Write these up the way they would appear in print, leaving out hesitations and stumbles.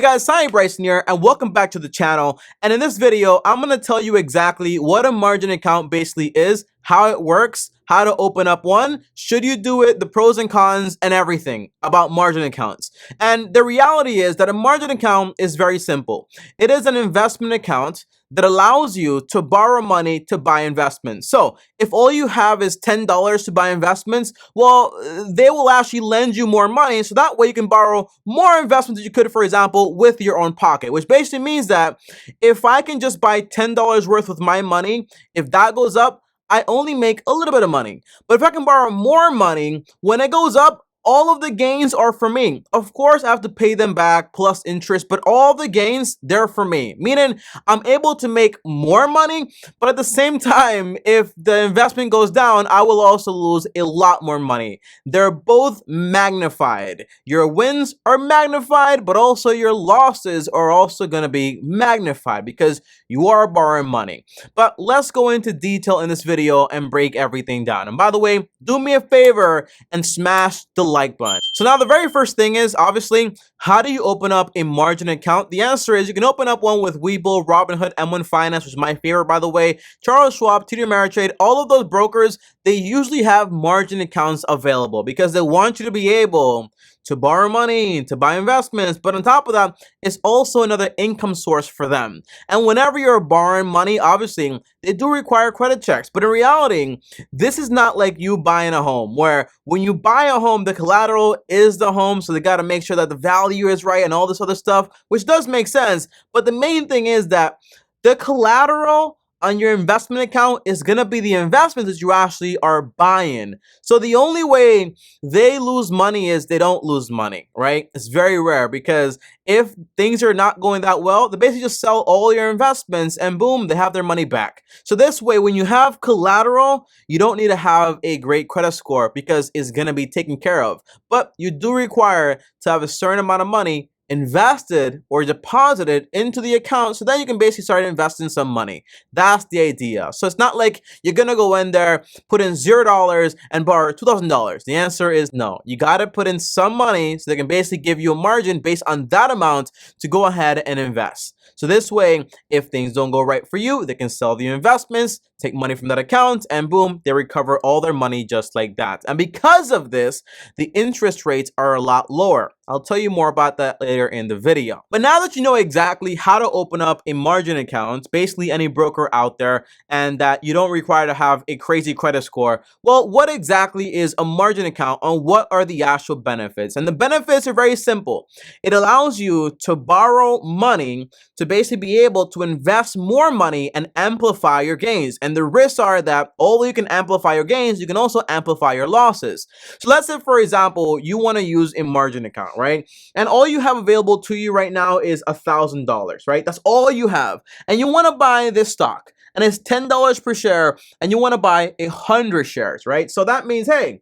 Hey guys, Sonny Bryson here, and welcome back to the channel. And in this video, I'm going to tell you exactly what a margin account basically is, how it works, how to open up one, should you do it, the pros and cons, and everything about margin accounts. And the reality is that a margin account is very simple. It is an investment account that allows you to borrow money to buy investments. So if all you have is $10 to buy investments, well, they will actually lend you more money. So that way you can borrow more investments that you could, for example, with your own pocket, which basically means that if I can just buy $10 worth with my money, if that goes up, I only make a little bit of money. But if I can borrow more money, when it goes up, all of the gains are for me. Of course, I have to pay them back plus interest, but all the gains, they're for me. Meaning, I'm able to make more money, but at the same time, if the investment goes down, I will also lose a lot more money. They're both magnified. Your wins are magnified, but also your losses are also going to be magnified because you are borrowing money. But let's go into detail in this video and break everything down. And by the way, do me a favor and smash the like button. So now the very first thing is, obviously, how do you open up a margin account? The answer is you can open up one with Webull, Robinhood, M1 Finance, which is my favorite, by the way, Charles Schwab, TD Ameritrade. All of those brokers, they usually have margin accounts available because they want you to be able to borrow money, to buy investments, but on top of that, it's also another income source for them. And whenever you're borrowing money, obviously, they do require credit checks. But in reality, this is not like you buying a home, where when you buy a home, the collateral is the home, so they got to make sure that the value is right and all this other stuff, which does make sense. But the main thing is that the collateral on your investment account is going to be the investments that you actually are buying. So the only way they lose money is they don't lose money, right? It's very rare because if things are not going that well, they basically just sell all your investments and boom, they have their money back. So this way, when you have collateral, you don't need to have a great credit score because it's going to be taken care of. But you do require to have a certain amount of money invested or deposited into the account, so then you can basically start investing some money. That's the idea. So it's not like you're gonna go in there, put in $0 and borrow $2,000. The answer is no. You gotta put in some money so they can basically give you a margin based on that amount to go ahead and invest. So this way, if things don't go right for you, they can sell the investments, take money from that account, and boom, they recover all their money just like that. And because of this, the interest rates are a lot lower. I'll tell you more about that later in the video. But now that you know exactly how to open up a margin account, basically any broker out there, and that you don't require to have a crazy credit score, well, what exactly is a margin account and what are the actual benefits? And the benefits are very simple. It allows you to borrow money to basically be able to invest more money and amplify your gains. And the risks are that although you can amplify your gains, you can also amplify your losses. So let's say, for example, you want to use a margin account, right? And all you have available to you right now is $1,000, right? That's all you have. And you want to buy this stock and it's $10 per share and you want to buy 100 shares, right? So that means, hey,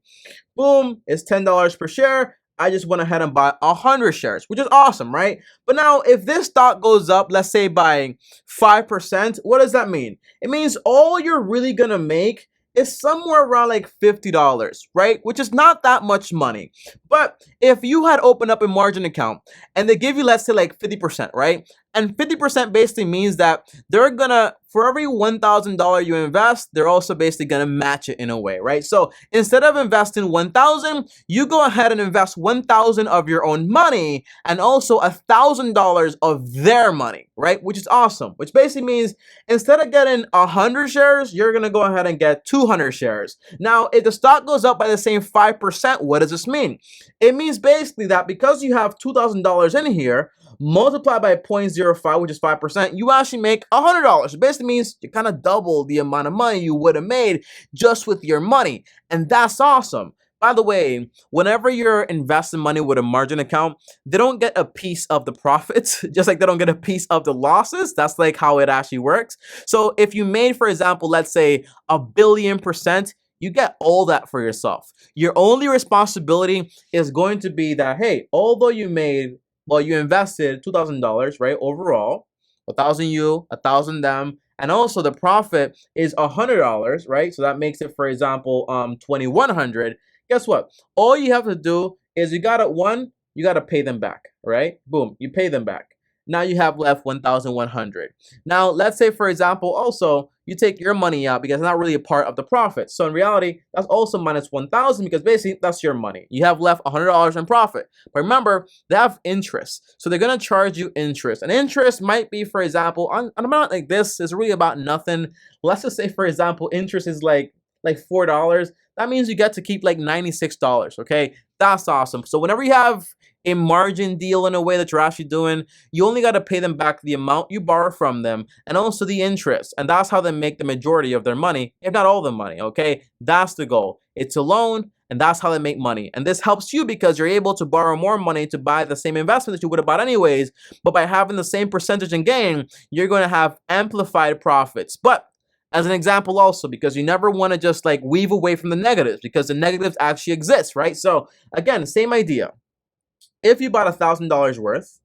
boom, it's $10 per share. I just went ahead and bought 100 shares, which is awesome, right? But now if this stock goes up, let's say by 5%, what does that mean? It means all you're really gonna make is somewhere around like $50, right? Which is not that much money. But if you had opened up a margin account and they give you, let's say like 50%, right? And 50% basically means that they're gonna, for every $1,000 you invest, they're also basically gonna match it in a way, right? So instead of investing 1,000, you go ahead and invest 1,000 of your own money and also $1,000 of their money, right? Which is awesome. Which basically means instead of getting 100 shares, you're gonna go ahead and get 200 shares. Now, if the stock goes up by the same 5%, what does this mean? It means basically that because you have $2,000 in here, multiply by 0.05, which is 5%, you actually make $100. It basically means you kind of double the amount of money you would have made just with your money. And that's awesome. By the way, whenever you're investing money with a margin account, they don't get a piece of the profits, just like they don't get a piece of the losses. That's like how it actually works. So if you made, for example, let's say 1,000,000,000%, you get all that for yourself. Your only responsibility is going to be that, hey, although you made, well, you invested $2,000, right? Overall, 1,000 you, 1,000 them, and also the profit is $100, right? So that makes it, for example, 2,100. Guess what? All you have to do is you gotta, one, you got to pay them back, right? Boom, you pay them back. Now you have left 1,100. Now, let's say, for example, also you take your money out because it's not really a part of the profit. So in reality, that's also minus 1,000 because basically that's your money. You have left $100 in profit. But remember, they have interest. So they're going to charge you interest. And interest might be, for example, on an amount like this is really about nothing. Let's just say, for example, interest is like $4. That means you get to keep like $96, okay? That's awesome. So whenever you have a margin deal in a way that you're actually doing, you only got to pay them back the amount you borrow from them and also the interest. And that's how they make the majority of their money, if not all the money, okay? That's the goal. It's a loan, and that's how they make money. And this helps you because you're able to borrow more money to buy the same investment that you would have bought anyways. But by having the same percentage in gain, you're going to have amplified profits. But as an example also, because you never want to just like weave away from the negatives because the negatives actually exist, right? So again, same idea. If you bought $1,000 worth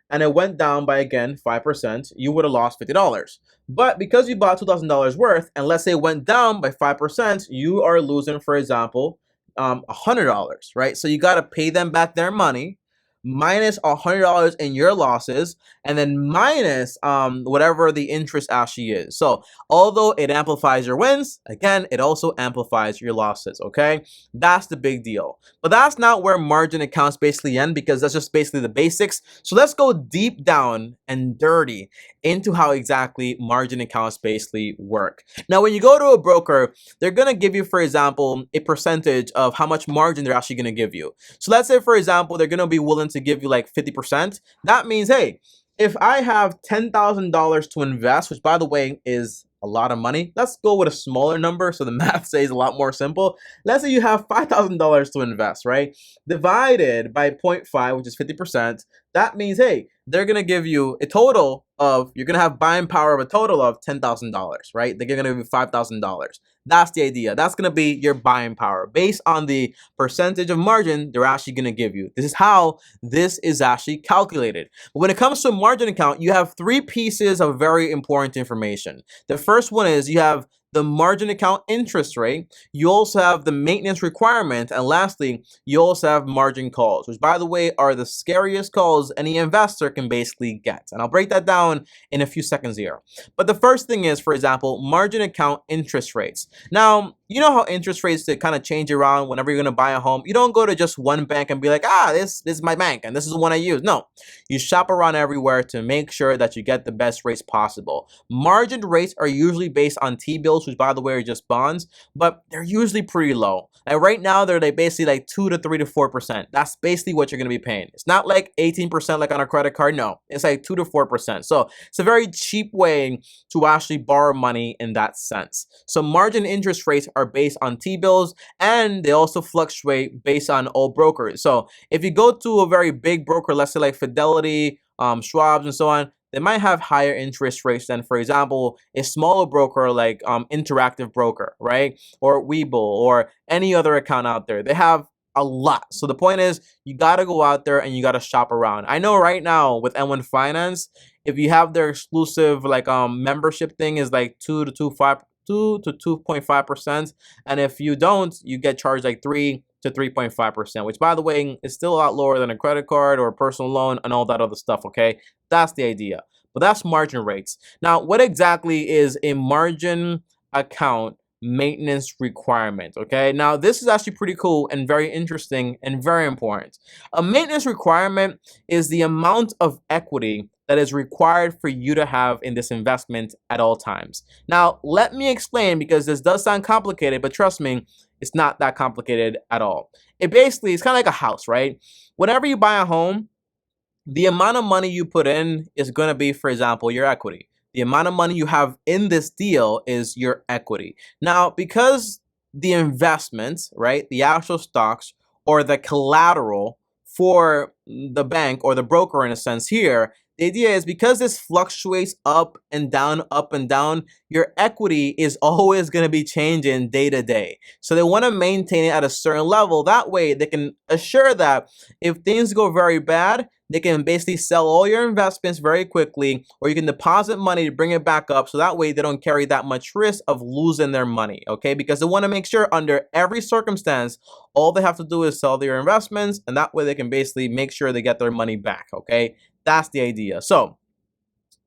and it went down by, again, 5%, you would have lost $50. But because you bought $2,000 worth and let's say it went down by 5%, you are losing, for example, $100, right? So you got to pay them back their money, minus $100 in your losses, and then minus whatever the interest actually is. So although it amplifies your wins, again, it also amplifies your losses, okay? That's the big deal. But that's not where margin accounts basically end because that's just basically the basics. So let's go deep down and dirty into how exactly margin accounts basically work. Now, when you go to a broker, they're going to give you, for example, a percentage of how much margin they're actually going to give you. So let's say, for example, they're going to be willing to give you like 50%. That means, hey, if I have $10,000 to invest, which by the way is a lot of money, let's go with a smaller number so the math stays a lot more simple. Let's say you have $5,000 to invest, right? Divided by 0.5, which is 50%. That means, hey, they're going to give you a total of, you're going to have buying power of a total of $10,000, right? They're going to give you $5,000. That's the idea. That's going to be your buying power based on the percentage of margin they're actually going to give you. This is how this is actually calculated. But when it comes to a margin account, you have three pieces of very important information. The first one is you have the margin account interest rate. You also have the maintenance requirement. And lastly, you also have margin calls, which by the way are the scariest calls any investor can basically get. And I'll break that down in a few seconds here. But the first thing is, for example, margin account interest rates. Now, you know how interest rates to kind of change around whenever you're going to buy a home. You don't go to just one bank and be like, this is my bank and this is the one I use. No, you shop around everywhere to make sure that you get the best rates possible. Margin rates are usually based on T-bills, which by the way are just bonds, but they're usually pretty low. And right now they're like basically like 2 to 3 to 4%. That's basically what you're going to be paying. It's not like 18% like on a credit card. No, it's like 2 to 4%. So it's a very cheap way to actually borrow money in that sense. So margin interest rates are based on T-bills and they also fluctuate based on all brokers. So if you go to a very big broker, let's say like Fidelity, Schwab's and so on, they might have higher interest rates than, for example, a smaller broker like Interactive Broker, right? Or Webull or any other account out there. They have a lot. So the point is you got to go out there and you got to shop around. I know right now with M1 Finance, if you have their exclusive like membership thing is like 2 to 2.5%. And if you don't, you get charged like 3 to 3.5%, which by the way is still a lot lower than a credit card or a personal loan and all that other stuff, okay? That's the idea. But that's margin rates. Now, what exactly is a margin account maintenance requirement? Okay, now this is actually pretty cool and very interesting and very important. A maintenance requirement is the amount of equity that is required for you to have in this investment at all times. Now, let me explain because this does sound complicated, but trust me, it's not that complicated at all. It basically is kind of like a house, right? Whenever you buy a home, the amount of money you put in is going to be, for example, your equity. The amount of money you have in this deal is your equity. Now, because the investments, right, the actual stocks or the collateral for the bank or the broker in a sense here, the idea is because this fluctuates up and down, your equity is always going to be changing day to day. So they want to maintain it at a certain level. That way they can assure that if things go very bad, they can basically sell all your investments very quickly, or you can deposit money to bring it back up, so that way they don't carry that much risk of losing their money, okay? Because they want to make sure under every circumstance, all they have to do is sell their investments, and that way they can basically make sure they get their money back, okay? That's the idea. So,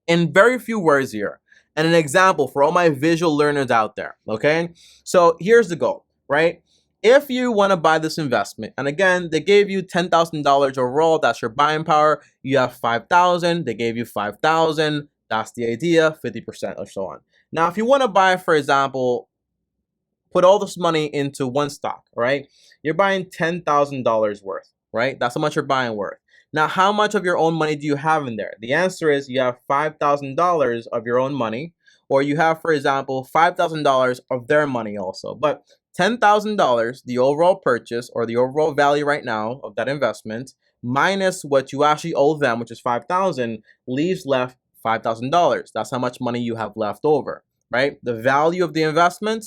in very few words here, and an example for all my visual learners out there, okay? So here's the goal, right? If you want to buy this investment, and again, they gave you $10,000 overall, that's your buying power. You have 5,000, they gave you 5,000, that's the idea, 50% or so on. Now, if you want to buy, for example, put all this money into one stock, right? You're buying $10,000 worth, right? That's how much you're buying worth. Now, how much of your own money do you have in there? The answer is you have $5,000 of your own money, or you have, for example, $5,000 of their money also. But $10,000, the overall purchase or the overall value right now of that investment, minus what you actually owe them, which is $5,000, leaves left $5,000. That's how much money you have left over, right? The value of the investment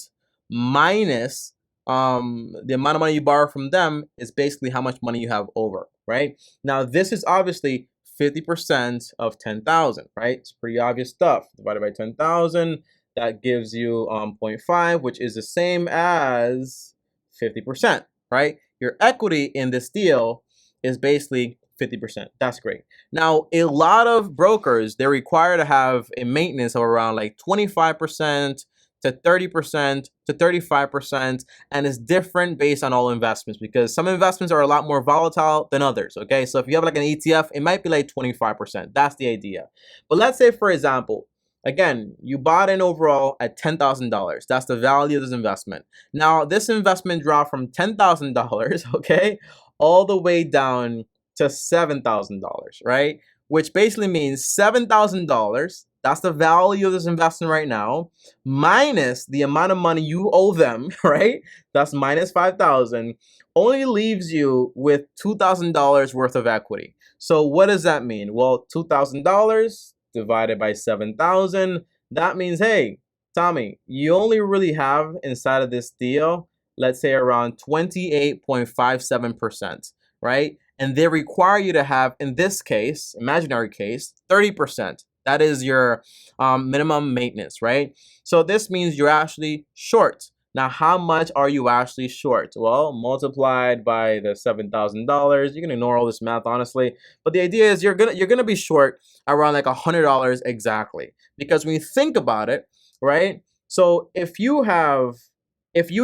minus the amount of money you borrow from them is basically how much money you have over, right? Now, this is obviously 50% of 10,000, right? It's pretty obvious stuff. Divided by 10,000, that gives you 0.5, which is the same as 50%, right? Your equity in this deal is basically 50%. That's great. Now, a lot of brokers, they're required to have a maintenance of around like 25% to 30% to 35%, and it's different based on all investments because some investments are a lot more volatile than others, okay? So if you have like an ETF, it might be like 25%. That's the idea. But let's say, for example, again, you bought in overall at $10,000. That's the value of this investment. Now, this investment dropped from $10,000, okay, all the way down to $7,000, right? Which basically means $7,000, that's the value of this investment right now, minus the amount of money you owe them, right? That's minus 5,000, only leaves you with $2,000 worth of equity. So what does that mean? Well, $2,000 divided by 7,000, that means, hey, Tommy, you only really have inside of this deal, let's say around 28.57%, right? And they require you to have, in this case, imaginary case, 30%. That is your minimum maintenance, right? So this means you're actually short. Now, how much are you actually short? Well, multiplied by the $7,000. You can ignore all this math, honestly. But the idea is you're gonna be short around like $100 exactly. Because when you think about it, right? So if you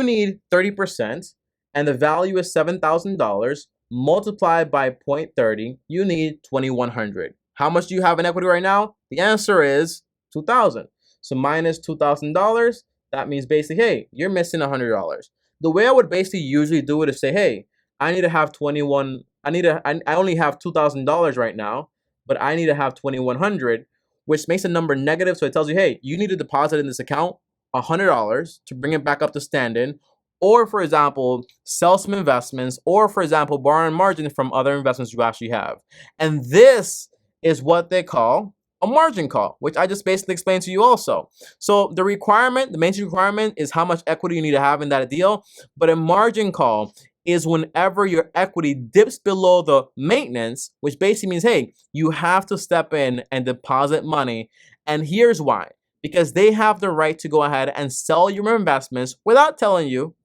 need 30% and the value is $7,000 multiplied by 0.30, you need 2,100. How much do you have in equity right now? The answer is 2,000. So minus $2,000, that means basically, hey, you're missing $100. The way I would basically usually do it is say, hey, I only have $2,100 right now, but I need to have 2,100, which makes the number negative. So it tells you, hey, you need to deposit in this account $100 to bring it back up to stand-in, or for example, sell some investments, or for example, borrow margin from other investments you actually have. And this is what they call a margin call, which I just basically explained to you also. So the main requirement is how much equity you need to have in that deal. But a margin call is whenever your equity dips below the maintenance, which basically means, hey, you have to step in and deposit money. And here's why. Because they have the right to go ahead and sell your investments without telling you,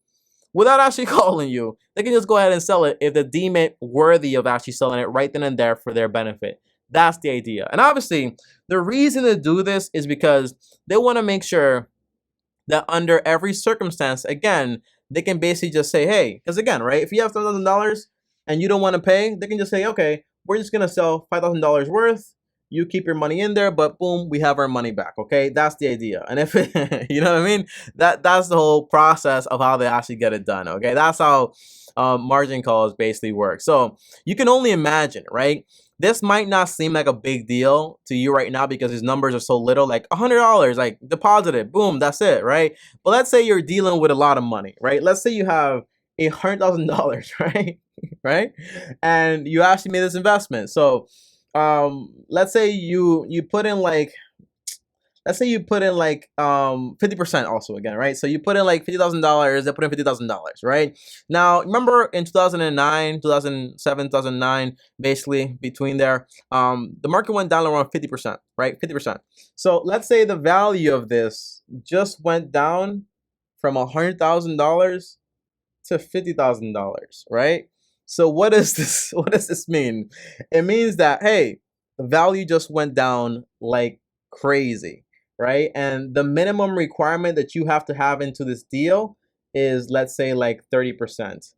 without actually calling you. They can just go ahead and sell it if they deem it worthy of actually selling it right then and there for their benefit. That's the idea. And obviously, the reason to do this is because they want to make sure that under every circumstance, again, they can basically just say, hey, because again, right, if you have $7,000 and you don't want to pay, they can just say, okay, we're just going to sell $5,000 worth. You keep your money in there, but boom, we have our money back. Okay, that's the idea. And if you know what I mean, that's the whole process of how they actually get it done. Okay, that's how margin calls basically work. So you can only imagine, right? This might not seem like a big deal to you right now because these numbers are so little, like $100, like deposit it, boom, that's it, right? But let's say you're dealing with a lot of money, right? Let's say you have $100,000, right? Right? And you actually made this investment. So let's say you put in like let's say you put in like 50% also again, right? So you put in like $50,000, they put in $50,000, right? Now remember in 2009, 2007, 2009, basically between there, the market went down around 50%, right? 50%. So let's say the value of this just went down from $100,000 to $50,000, right? So what does this what does this mean? It means that hey, the value just went down like crazy, right? And the minimum requirement that you have to have into this deal is, let's say, like 30%.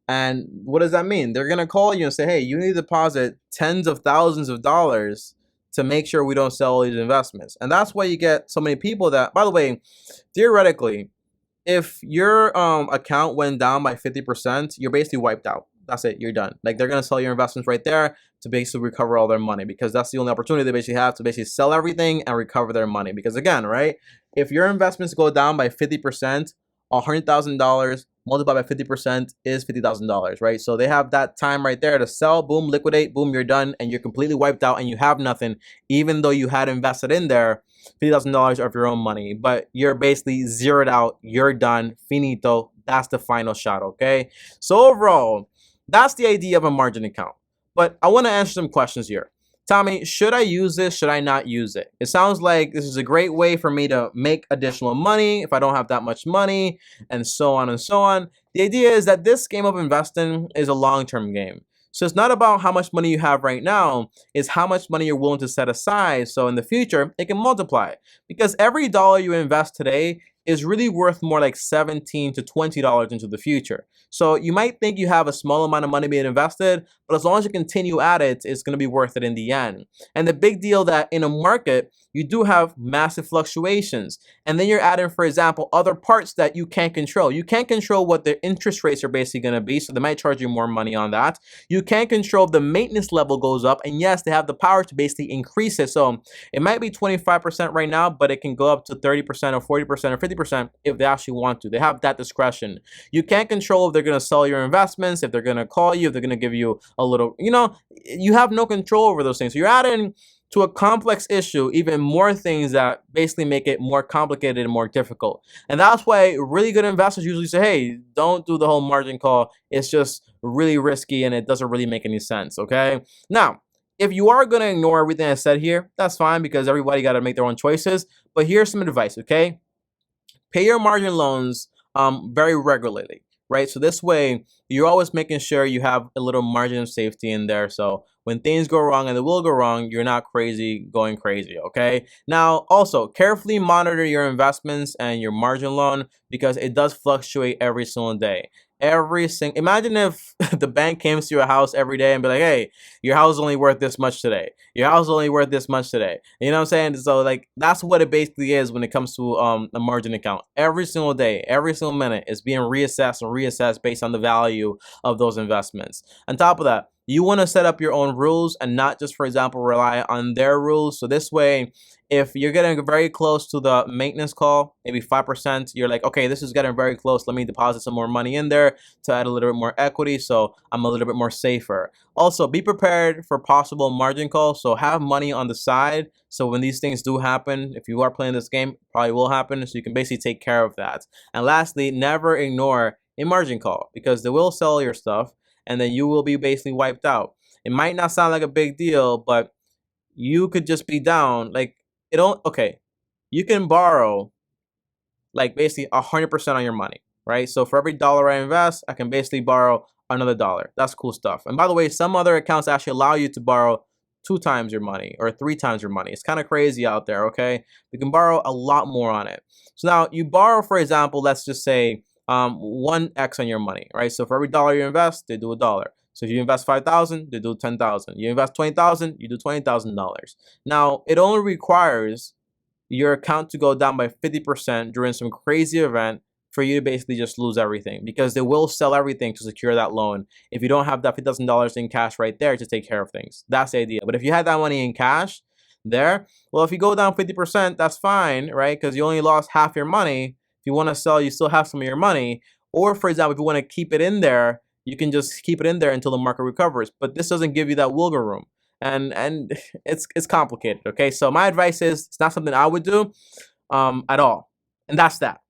And what does that mean? They're gonna call you and say, hey, you need to deposit tens of thousands of dollars to make sure we don't sell all these investments. And that's why you get so many people that, by the way, theoretically, if your account went down by 50%, you're basically wiped out. That's it. You're done. Like they're gonna sell your investments right there to basically recover all their money, because that's the only opportunity they basically have to basically sell everything and recover their money. Because again, right, if your investments go down by 50%, $100,000 multiplied by 50% is $50,000, right? So they have that time right there to sell, boom, liquidate, boom, you're done, and you're completely wiped out, and you have nothing, even though you had invested in there $50,000 of your own money, but you're basically zeroed out. You're done. Finito. That's the final shot. Okay. So overall, that's the idea of a margin account. But I want to answer some questions here. Tommy, should I use this? Should I not use it? It sounds like this is a great way for me to make additional money if I don't have that much money, and so on and so on. The idea is that this game of investing is a long-term game. So it's not about how much money you have right now, it's how much money you're willing to set aside so in the future it can multiply. Because every dollar you invest today is really worth more like $17 to $20 into the future. So you might think you have a small amount of money being invested, but as long as you continue at it, it's going to be worth it in the end. And the big deal that in a market, you do have massive fluctuations. And then you're adding, for example, other parts that you can't control. You can't control what the interest rates are basically going to be, so they might charge you more money on that. You can't control if the maintenance level goes up, and yes, they have the power to basically increase it. So it might be 25% right now, but it can go up to 30% or 40% or 50% if they actually want to. They have that discretion. You can't control if they're going to sell your investments, if they're going to call you, if they're going to give you a little, you have no control over those things. So you're adding to a complex issue even more things that basically make it more complicated and more difficult. And that's why really good investors usually say, hey, don't do the whole margin call. It's just really risky and it doesn't really make any sense, okay? Now, if you are going to ignore everything I said here, that's fine, because everybody got to make their own choices. But here's some advice, okay? Pay your margin loans very regularly, right? So this way, you're always making sure you have a little margin of safety in there. So when things go wrong, and they will go wrong, you're not going crazy, okay? Now, also, carefully monitor your investments and your margin loan, because it does fluctuate every single day. Imagine if the bank came to your house every day and be like, hey, your house is only worth this much today. Your house is only worth this much today. You know what I'm saying? So like, that's what it basically is when it comes to a margin account. Every single day, every single minute is being reassessed and reassessed based on the value of those investments. On top of that, you want to set up your own rules and not just, for example, rely on their rules. So this way, if you're getting very close to the maintenance call, maybe 5%, you're like, okay, this is getting very close. Let me deposit some more money in there to add a little bit more equity, so I'm a little bit more safer. Also, be prepared for possible margin calls. So have money on the side. So when these things do happen, if you are playing this game, it probably will happen. So you can basically take care of that. And lastly, never ignore a margin call, because they will sell your stuff and then you will be basically wiped out. It might not sound like a big deal, but you could just be down. Like, you can borrow like basically 100% on your money, right? So for every dollar I invest, I can basically borrow another dollar. That's cool stuff. And by the way, some other accounts actually allow you to borrow 2 times your money or 3 times your money. It's kind of crazy out there, okay? You can borrow a lot more on it. So now you borrow, for example, let's just say 1x on your money, right? So for every dollar you invest, they do a dollar. So if you invest 5,000, they do 10,000. You invest 20,000, you do $20,000. Now, it only requires your account to go down by 50% during some crazy event for you to basically just lose everything, because they will sell everything to secure that loan if you don't have that $50,000 in cash right there to take care of things. That's the idea. But if you had that money in cash there, well, if you go down 50%, that's fine, right? Because you only lost half your money. If you want to sell, you still have some of your money. Or for example, if you want to keep it in there, you can just keep it in there until the market recovers. But this doesn't give you that wiggle room. and it's complicated. Okay, so my advice is it's not something I would do at all, and that's that.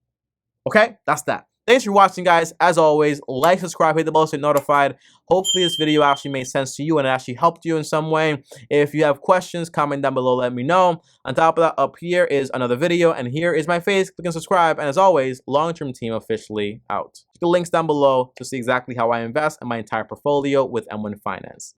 Okay, that's that. Thanks for watching, guys. As always, like, subscribe, hit the bell to get notified. Hopefully this video actually made sense to you and it actually helped you in some way. If you have questions, comment down below, let me know. On top of that, up here is another video, and here is my face. Click and subscribe, and as always, Long-Term Team officially out. The links down below to see exactly how I invest in my entire portfolio with M1 Finance.